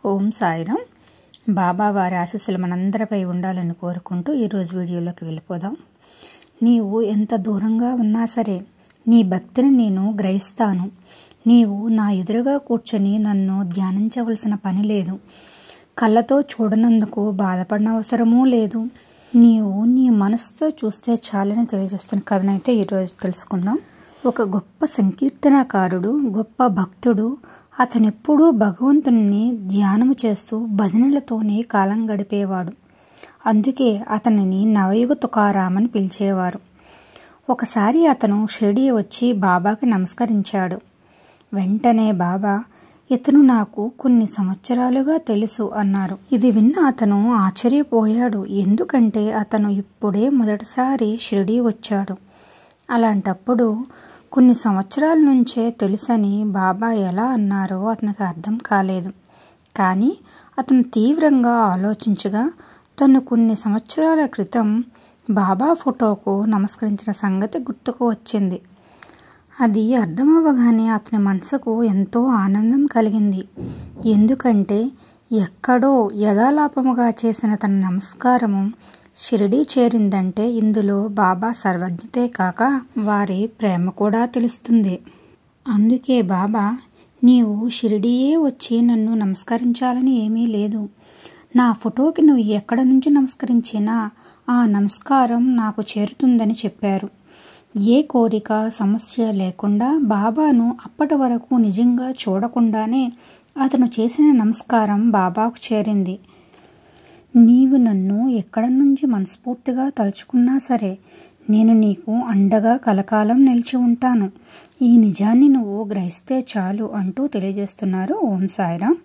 ఓం సాయిరామ్. బాబా వారి ఆశీస్సులు మనందరిపై ఉండాలని కోరుకుంటూ ఈరోజు వీడియోలోకి వెళ్ళిపోదాం. నీవు ఎంత దూరంగా ఉన్నా సరే నీ భక్తిని నేను గ్రహిస్తాను. నీవు నా ఎదురుగా కూర్చొని నన్ను ధ్యానించవలసిన పని లేదు. కళ్ళతో చూడనందుకు బాధపడిన అవసరమూ లేదు. నీవు నీ మనసుతో చూస్తే చాలని తెలియజేస్తున్న కథనైతే ఈరోజు తెలుసుకుందాం. ఒక గొప్ప సంకీర్తనకారుడు, గొప్ప భక్తుడు. అతనెప్పుడూ భగవంతుని ధ్యానము చేస్తూ భజనలతోనే కాలం గడిపేవాడు. అందుకే అతనిని నవయుగ తుకారాం అని పిలిచేవారు. ఒకసారి అతను షిరిడీ వచ్చి బాబాకి నమస్కరించాడు. వెంటనే బాబా, ఇతను నాకు కొన్ని సంవత్సరాలుగా తెలుసు అన్నారు. ఇది విన్న అతను ఆశ్చర్యపోయాడు. ఎందుకంటే అతను ఇప్పుడే మొదటిసారి షిరిడీ వచ్చాడు. అలాంటప్పుడు కొన్ని సంవత్సరాల నుంచే తెలుసని బాబా ఎలా అన్నారో అతనికి అర్థం కాలేదు. కానీ అతను తీవ్రంగా ఆలోచించగా తను కొన్ని సంవత్సరాల క్రితం బాబా ఫోటోకు నమస్కరించిన సంగతి గుర్తుకు వచ్చింది. అది అర్థమవ్వగానే అతని మనసుకు ఎంతో ఆనందం కలిగింది. ఎందుకంటే ఎక్కడో యథాలాపముగా చేసిన తన నమస్కారము షిరిడీ చేరిందంటే ఇందులో బాబా సర్వజ్ఞతే కాక వారి ప్రేమ కూడా తెలుస్తుంది. అందుకే బాబా, నీవు షిరిడీయే వచ్చి నన్ను నమస్కరించాలని ఏమీ లేదు. నా ఫోటోకి నువ్వు ఎక్కడ నుంచి నమస్కరించినా ఆ నమస్కారం నాకు చేరుతుందని చెప్పారు. ఏ కోరిక సమస్య లేకుండా బాబాను అప్పటి వరకు నిజంగా చూడకుండానే అతను చేసిన నమస్కారం బాబాకు చేరింది. నీవు నన్ను ఎక్కడ నుంచి మనస్ఫూర్తిగా తలుచుకున్నా సరే నేను నీకు అండగా కలకాలం నిలిచి ఉంటాను. ఈ నిజాన్ని నువ్వు గ్రహిస్తే చాలు అంటూ తెలియజేస్తున్నారు. ఓం సాయిరామ్.